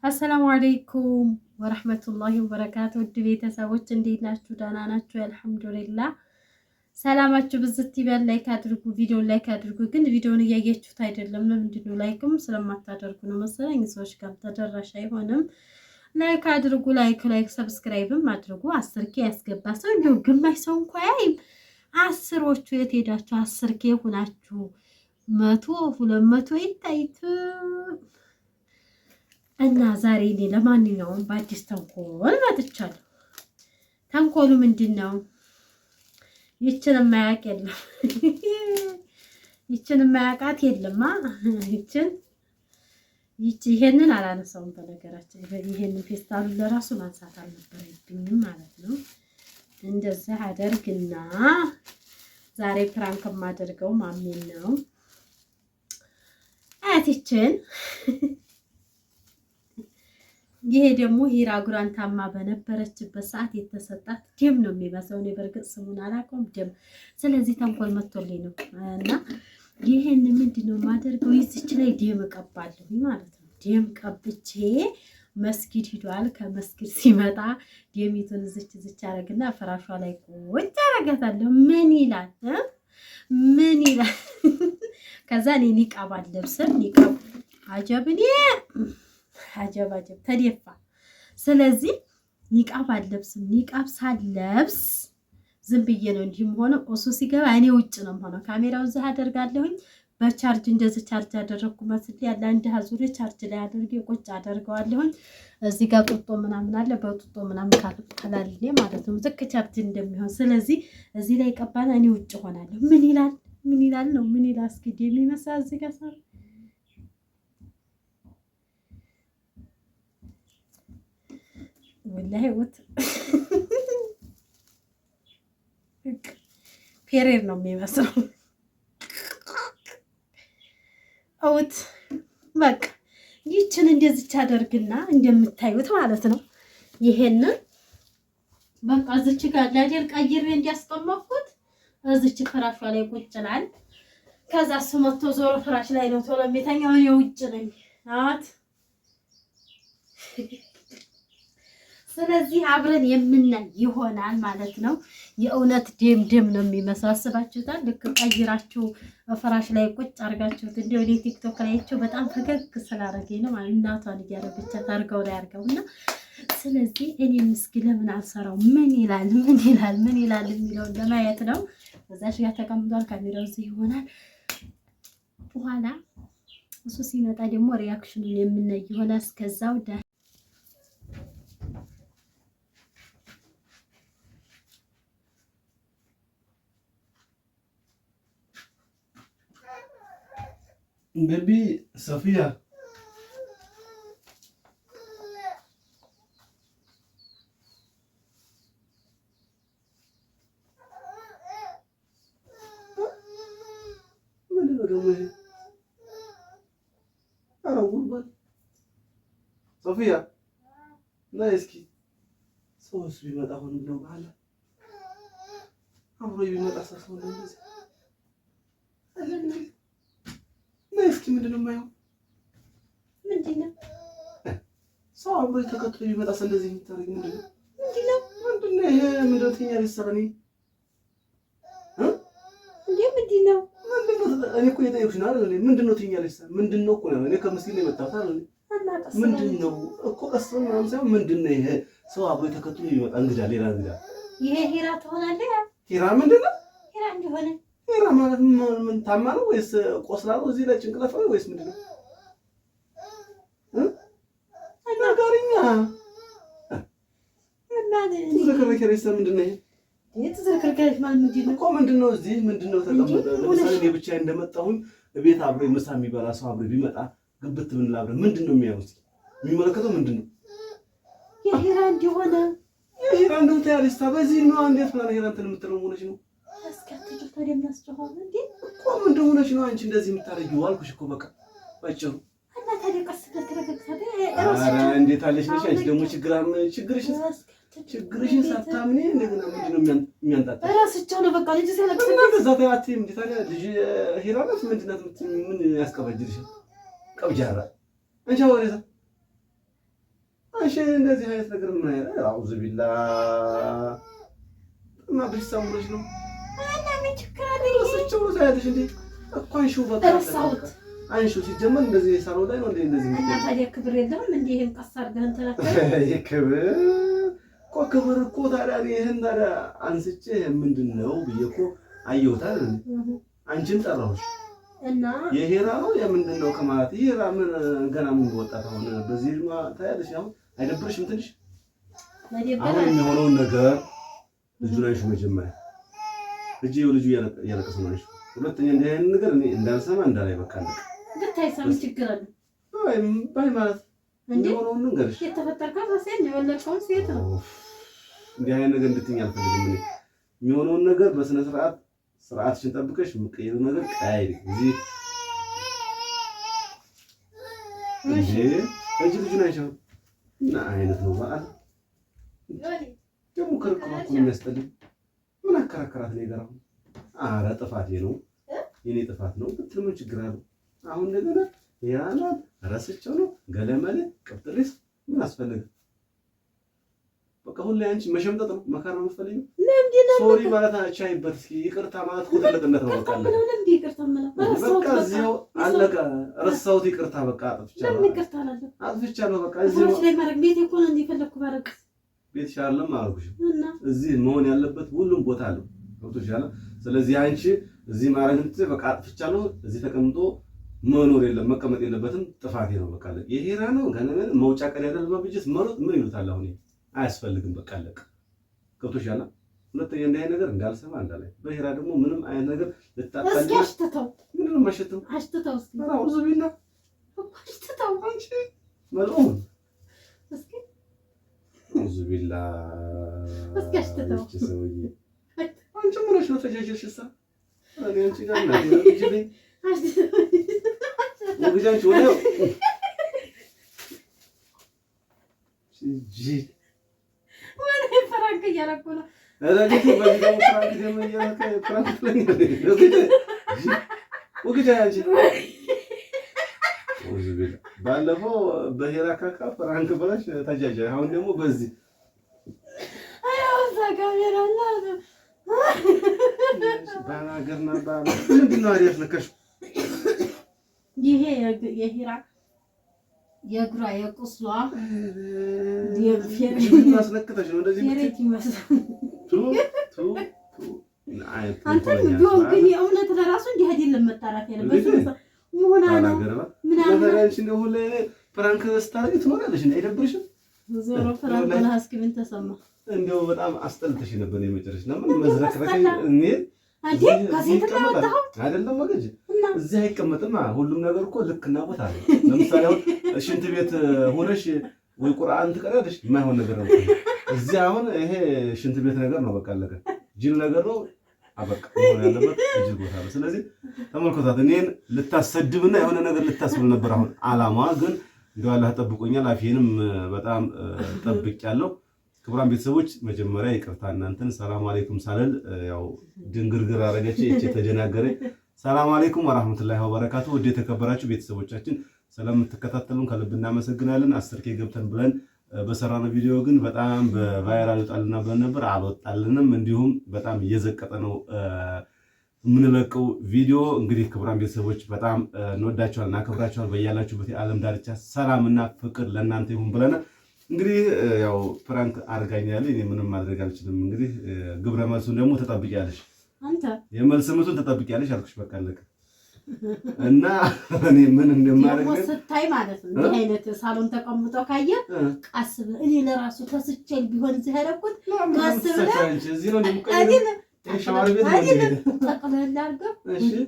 አሰላሙ አለይኩም ወራህመቱላሂ ወበረካቱ። ውድ ቤተሰቦች እንዴት ናችሁ? ደህና ናችሁ? አልሐምዱሊላህ። ሰላማችሁ ብዝት ይበል። ላይክ አድርጉ፣ ቪዲዮ ላይክ አድርጉ። ግን ቪዲዮውን እያያችሁት አይደለም። ለምንድን ነው ላይክም ስለማታደርጉ ነው መሰለኝ ሰዎች ጋር ተደራሽ አይሆንም። ላይክ አድርጉ፣ ላይክ ሰብስክራይብም አድርጉ። 10K ያስገባ ሰው እንደው ግማሽ ሰው እንኳን ያይም። አስሮቹ የት ሄዳችሁ? 10K ሁናችሁ 100 200 ይታይቱ እና ዛሬ እኔ ለማንኛውም በአዲስ ተንኮል መጥቻለሁ። ተንኮሉ ምንድን ነው? ይችን የማያውቅ የለም። ይችን የማያውቃት የለማ። ይሄንን አላነሳውም። በነገራችን ይሄንን ፌስታሉ ለራሱ ማንሳት አልነበረብኝም ማለት ነው። እንደዚህ አደርግና ዛሬ ፕራንክ የማደርገው ማሜን ነው። አያትችን ይሄ ደግሞ ሂራ ጉራንታማ በነበረችበት ሰዓት የተሰጣት ደም ነው የሚመስለው። እኔ በርግጥ ስሙን አላውቀውም። ደም ስለዚህ ተንኮል መጥቶልኝ ነው እና ይሄን ምንድነው የማደርገው? ይዝች ላይ ደም እቀባለሁ ማለት ነው። ደም ቀብቼ መስጊድ ሂዷል። ከመስጊድ ሲመጣ ደሚቱን ዝች አረግና ፍራሿ ላይ ቁጭ አረጋታለሁ። ምን ይላል? ከዛ እኔ ኒቃብ አለብስም። ኒቃብ አጀብኔ አጀብ ተደፋ። ስለዚህ ኒቃብ አለብስም። ኒቃብ ሳለብስ ዝም ብዬ ነው እንዲህም ሆነ እሱ ሲገባ እኔ ውጭ ነው ሆነ ካሜራው እዚህ አደርጋለሁኝ። በቻርጅ እንደዚህ ቻርጅ አደረኩ መስል ያለ አንድ ሀዙሬ ቻርጅ ላይ አድርጌ ቁጭ አደርገዋለሁኝ። እዚህ ጋር ጡጦ ምናምን አለ። በጡጦ ምናምን ካላልኔ ማለት ነው ዝክ ቻርጅ እንደሚሆን። ስለዚህ እዚህ ላይ ቀባና እኔ ውጭ ሆናለሁ። ምን ይላል ነው ምን ይላል? እስኪ የሚመስል እዚህ ጋር ሰር ወላሂ ወት ፔሬር ነው የሚመስለው። አውት በቃ ይችን እንደዚች አደርግና እንደምታዩት ማለት ነው። ይሄንን በቃ እዚች ጋር ላደር ቀይሬ እንዲያስቀመጥኩት እዚች ፍራሿ ላይ ቁጭ ይላል። ከዛ እሱ መጥቶ ዞሮ ፍራሽ ላይ ነው ቶሎ የሚተኛው። እኔ ውጭ ነኝ አት ስለዚህ አብረን የምናይ ይሆናል ማለት ነው። የእውነት ደም ነው የሚመስለው። አስባችሁታል? ልክ ቀይራችሁ ፍራሽ ላይ ቁጭ አርጋችሁት እንደው እኔ ቲክቶክ ላይቸው በጣም ፈገግ ስላደረገኝ ነው ማለት እናቷን እያደረገቻት አርገው ላይ አርገውና ስለዚህ እኔም እስኪ ለምን አልሰራው ምን ይላል የሚለውን ለማየት ነው። በዛሽ ጋር ተቀምጧል። ካሜራው እዚህ ይሆናል። በኋላ እሱ ሲመጣ ደግሞ ሪአክሽኑን የምናይ ይሆናል። እስከዛው बेबी सफिया सफिया ना इसकी सोच भी मत होने दो भाला हम रोई भी मत ऐसा सोने दो እስኪ ምንድነው የማየው? ምንድነው ሰው አብሮ ተከትሎ ይመጣስ እንደዚህ የምታደርጊ ምንድነው? ይሄ ምንድነው? ትኛለሽ ሰራኒ ምንድነው? እኔ እኮ የጠየኩሽ ነው አይደል? ምንድነው ትኛለሽ? ምንድነው እኮ ነው። እኔ ከምስኪን ነው የመጣሁት አይደል? ምንድነው እኮ ቀስም ምናምን ሳይሆን ምንድነው ይሄ? ሰው አብሮ ተከትሎ ይመጣ እንግዳ፣ ሌላ እንግዳ። ይሄ ሂራ ትሆናለህ? ሂራ ምንድነው? ሂራ እንደሆነ ሂራ ማለት ምን ታማ ነው ወይስ ቆስላ ነው? እዚህ ላይ ጭንቅላት ነው ወይስ ምንድነው? አናጋሪኛ ተዘከረከረሽ ምንድነው? የተዘከረከረሽ ማለት ምንድነው? እኮ ምንድነው? እዚህ ምንድነው ተቀመጠ? ለምሳሌ እኔ ብቻዬን እንደመጣሁኝ ቤት አብሮ ምሳ የሚበላ ሰው አብሮ ቢመጣ ግብት ምን ላብረ ምንድነው የሚያዩት? የሚመለከተው ምንድነው? የሂራ እንደሆነ የሂራ እንደው ታያለሽ። በዚህ ነው እንዴት ነው ሂራ እንትን የምትለው ሆነሽ ነው? አስከትጆ ታዲያ ማስጨሆነ እንዴ እኮ ምን እንደሆነሽ ነው አንቺ እንደዚህ የምታረጊው? አልኩሽ እኮ በቃ ባጭሩ። እና ታዲያ ቀስ ተከረከተ ኧረ እንዴት አለሽ ነሽ አንቺ ደግሞ ችግርሽን ሳታምኒ እንደገና ምንድነው የሚያንጣጣ? ራስቸው ነው በቃ ልጅ ሰለክተ እና ከዛ ታያቲም እንዴ ታዲያ ልጅ ሂራናት ምንድናት? ምን ያስቀበጅልሽ? ቀብጃራ አንቺ ወሬዛ እሺ እንደዚህ አይነት ነገር ምን አይነት አውዝ ቢላ እና ቢሰሙልሽ ነው እና ምን ችግር አለ? እሱቸው ነው ታያለሽ እንዴ እኮ አንሺው በቃ አንሺው ሲጀመር እንደዚህ ሳሎ ላይ ነው እንደዚህ እና ታዲያ ክብር የለውም እንዴ? ይሄን ቀስ አድርገህ እንትን ይሄ ክብር እኮ ታዲያ ይሄን ታዲያ አንስቼ ምንድነው ብዬ እኮ አየሁት አይደል? አንቺን ጠራሁሽ እና የሄራ ነው የምንድነው ከማለት ሄራ ምን ገና ምን ወጣት አሁን በዚህ ታያለሽ አሁን አይደብርሽም ትንሽ አሁን የሚሆነውን ነገር ልጁ ላይሽ መጀመሪያ ልጁ እያለቀሰ ነው። ሁለተኛ እንዲህ አይነት ነገር እኔ እንዳልሰማ እንዳላይ በቃ ልክ ብታይሰም ችግር አለ ባይ ማለት የሚሆነውን ንገርሽ የተፈጠርከው ሴት ነው የወለድከው ሴት ነው። እንዲህ አይነት ነገር እንድትይኝ አልፈልግም። እኔ የሚሆነውን ነገር በስነ ስርዓትሽን ጠብቀሽ የምትቀይሩ ነገር ቀያይ እዚህ እጅ ልጁን አይሻው እና አይነት ነው በዓል ደግሞ ክርክሩ እኮ ነው የሚያስጠልኝ። ምን አከራከራት ነው የገራው? ኧረ ጥፋቴ ነው የኔ ጥፋት ነው ብትል ምን ችግር አለው? አሁን እንደገና ያናት ረስቸው ነው ገለመለ ቅብጥሪስ ምን አስፈልግ? በቃ ሁሉ አንቺ መሸምጠጥ ነው መካር ነው የምትፈልጊው? ሶሪ ማለት አቻይበት እስኪ ይቅርታ ማለት እኮ ትልቅነት ነው። በቃ አለቀ። በቃ እዚያው አለቀ። ረሳሁት ይቅርታ በቃ አጥፍቻለሁ። በቃ እዚያው ቤት እኮ ነው እንዲፈለኩ ባረክ ቤት ሻርለም አልኩሽ። እዚህ መሆን ያለበት ሁሉም ቦታ አለው። ገብቶሻል? ስለዚህ አንቺ እዚህ ማረግ እንትን በቃ አጥፍቻለሁ። እዚህ ተቀምጦ መኖር የለም መቀመጥ የለበትም። ጥፋቴ ነው በቃ አለቀ። የሄራ ነው ገና መውጫ ቀን አይደለም ማብጀት መሮጥ ምን ይሉታል? አሁን አያስፈልግም በቃ አለቀ። ገብቶሻል? ሁለተኛ እንደ አይነት ነገር እንዳልሰማ እንዳላይ በሄራ ደግሞ ምንም አይነት ነገር ልታጣጣ እስኪ አሽተተው ምንም ማሽተው አሽተተው እስኪ አውዙ ቢላ አሽተተው አንቺ መልኡም እስኪ አውዙ ቢላ እስኪ አሽተተው አንቺ ምንሽ ነው ተጃጀልሽሳ? እኔ አንቺ ጋር ነው ይጅልኝ ወግጃንቺ ወዲያው ጂ ወኔ ፍራንክ እያደረኩ ነው። አረጋግጥ በዚህ ፍራንክ ደግሞ እያደረኩ ፍራንክ ላይ ወግጃንቺ ባለፈው በሄራ ካካ ፍራንክ ብለሽ ተጃጀ። አሁን ደግሞ በዚህ አያውዛ ካሜራ አለ ባላገርና ባላ ምንድነው አሪፍ ነከሽ? ይሄ የሄራ የግራ የቁስሏ የፌሪ ማስነክተሽ ነው እንደዚህ ፌሬት ይመስላል። ቱ አንተ ቢሆን ግን የእውነት ለራሱ እንዲህ አይደለም መጣራት ያለበት ምን አለ ምን አለ ነገራችን ነው። ሁሌ ፍራንክ ስታሪ ትኖራለሽ እና አይደብርሽም? ዞሮ ፍራንክ ለሐስክ ምን ተሰማ? እንደው በጣም አስጠልተሽ ነበር የመጨረሽ እና ምን መዝረክረክ እኔ አዲ ከሴት ነው ወጣው አይደለም ወገጅ እዚህ አይቀመጥም። ሁሉም ነገር እኮ ልክና ቦታ አለ። ለምሳሌ አሁን ሽንት ቤት ሆነሽ ወይ ቁርአን ትቀራለሽ የማይሆን ነገር ነው። እዚህ አሁን ይሄ ሽንት ቤት ነገር ነው በቃ አለቀ። ጅል ነገር ነው አበቃ ነው ያለበት ጅል ቦታ ነው። ስለዚህ ተመልከታት እኔን ልታሰድብና የሆነ ነገር ልታስብል ነበር። አሁን አላማ ግን እንደው አላህ ጠብቆኛል። አፌንም በጣም ጠብቄያለሁ። ክቡራን ቤተሰቦች መጀመሪያ ይቅርታ እናንተን ሰላም አለይኩም ሳልል ያው ድንግርግር አረገች እቺ ተጀናገረ። ሰላም አለይኩም ወራህመቱላሂ ወበረካቱ። ወደ ተከበራችሁ ቤተሰቦቻችን ስለምትከታተሉን ከልብ እናመሰግናለን። 10K ገብተን ብለን በሰራነው ቪዲዮ ግን በጣም በቫይራል ወጣልና ብለን ነበር አልወጣልንም። እንዲሁም በጣም እየዘቀጠ ነው የምንለቀው ቪዲዮ። እንግዲህ ክቡራን ቤተሰቦች በጣም እንወዳችኋልና እናከብራችኋል። በያላችሁበት የዓለም ዳርቻ ሰላምና ፍቅር ለእናንተ ይሁን ብለን እንግዲህ ያው ፍራንክ አድርጋኛለች። እኔ ምንም ማድረግ አልችልም። እንግዲህ ግብረ መልሱን ደግሞ ተጠብቂያለሽ። አንተ የመልስ ምቱን ተጠብቂያለሽ አልኩሽ። በቃ አለቀ እና እኔ ምን እንደማደርግ ነው ስታይ ማለት ነው። እንዲህ አይነት ሳሎን ተቀምጦ ካየ ቀስ ብለህ እኔ ለራሱ ተስቼል ቢሆን እዚህ ያደረኩት ቀስ ብለህ እዚህ ነው እንደምቀየው ሻወር ቤት ነው ጠቅለል አድርገው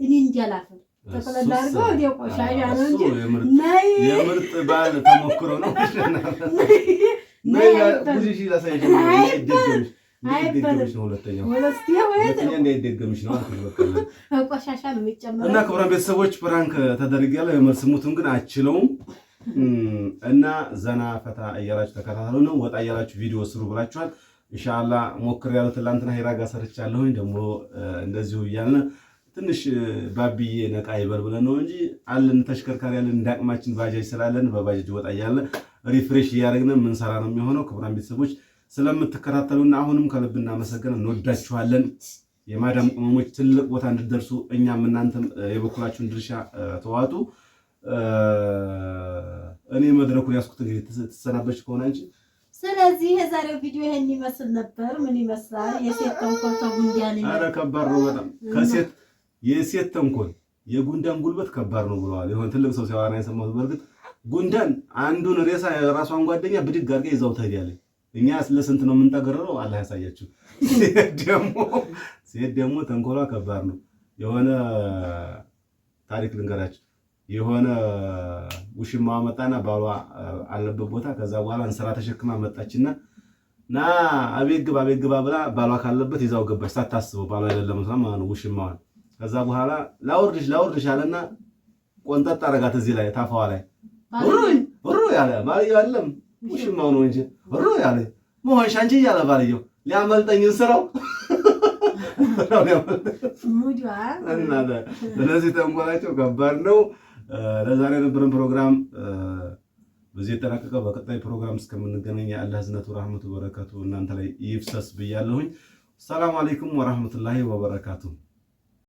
እኔ እንዲያላፈው ጠቅለል አድርገው ወዲያው ቆሻሻ ነው እንጂ ነይ የምርጥ ባል ተሞክሮ ነው። ነይ ብዙ ላሳይሽ ነው ይደገምሽ አይደገምሽ ነው። ሁለተኛው እንዳይደገምሽ ነው አልኩሽ። በቃ ቆሻሻ ነው የሚጨመረው። እና ክቡራን ቤተሰቦች ፕራንክ ተደርጊያለሁ። የመልስ ሙቱን ግን አችለውም እና ዘና ፈታ እያላችሁ ተከታተሉ ነው። ወጣ እያላችሁ ቪዲዮ ስሩ ብላችኋል። ኢንሻአላህ ሞክሬያለሁ። ትላንትና ሄራ ጋር ሰርቻለሁኝ። ደግሞ እንደዚሁ እያልን ትንሽ ባቢዬ ነቃ ይበል ብለን ነው እንጂ አለን ተሽከርካሪ ያለን እንዳቅማችን ባጃጅ ስላለን በባጃጅ ወጣ እያልን ሪፍሬሽ እያደረግን የምንሰራ ነው የሚሆነው። ክቡራን ቤተሰቦች ስለምትከታተሉና አሁንም ከልብ እናመሰግናለን። እንወዳችኋለን። የማዳም ቅመሞች ትልቅ ቦታ እንድትደርሱ እኛም እናንተም የበኩላችሁን ድርሻ ተዋጡ። እኔ መድረኩን ያስኩት እንግዲህ ተሰናበች ከሆነ እንጂ። ስለዚህ የዛሬው ቪዲዮ ይሄን ይመስል ነበር። ምን ይመስላል? የሴት ተንኮል ተጉንዳን አረ ከባድ ነው በጣም ከሴት የሴት ተንኮል የጉንዳን ጉልበት ከባድ ነው ብለዋል። የሆነ ትልቅ ሰው ሲያወራ የሰማሁት። በርግጥ ጉንዳን አንዱን ሬሳ የራሷን ጓደኛ ብድግ አድርጋ ይዛው ትሄዳለች። እኛ ለስንት ነው የምንጠገረው? አላህ ያሳያችሁ። ሴት ደግሞ ተንኮሏ ከባድ ነው። የሆነ ታሪክ ልንገራችሁ። የሆነ ውሽማ መጣና ባሏ አለበት ቦታ፣ ከዛ በኋላ እንስራ ተሸክማ መጣችና ና አቤት ግባ ብላ ባሏ ካለበት ይዛው ገባች። ሳታስበው ባሏ አይደለም ማለት ነው ውሽማዋን። ከዛ በኋላ ላውርድሽ አለና ቆንጠጥ አረጋት እዚህ ላይ ታፋዋ ላይ ሩሩ ያለ ባልየው አይደለም ውሽማው ነው እንጂ ሩሩ ያለ መሆንሽ አንቺ እያለ ባልየው ሊያመልጠኝ እንስራው ስለዚህ ተንኮላቸው ከባድ ነው። ለዛሬ የነበረን ፕሮግራም በዚህ የተጠናቀቀ። በቀጣይ ፕሮግራም እስከምንገናኝ የአላህ ህዝነቱ ረህመቱ በረከቱ እናንተ ላይ ይፍሰስ ብያለሁኝ። ሰላም አለይኩም ወራህመቱላሂ ወበረካቱ።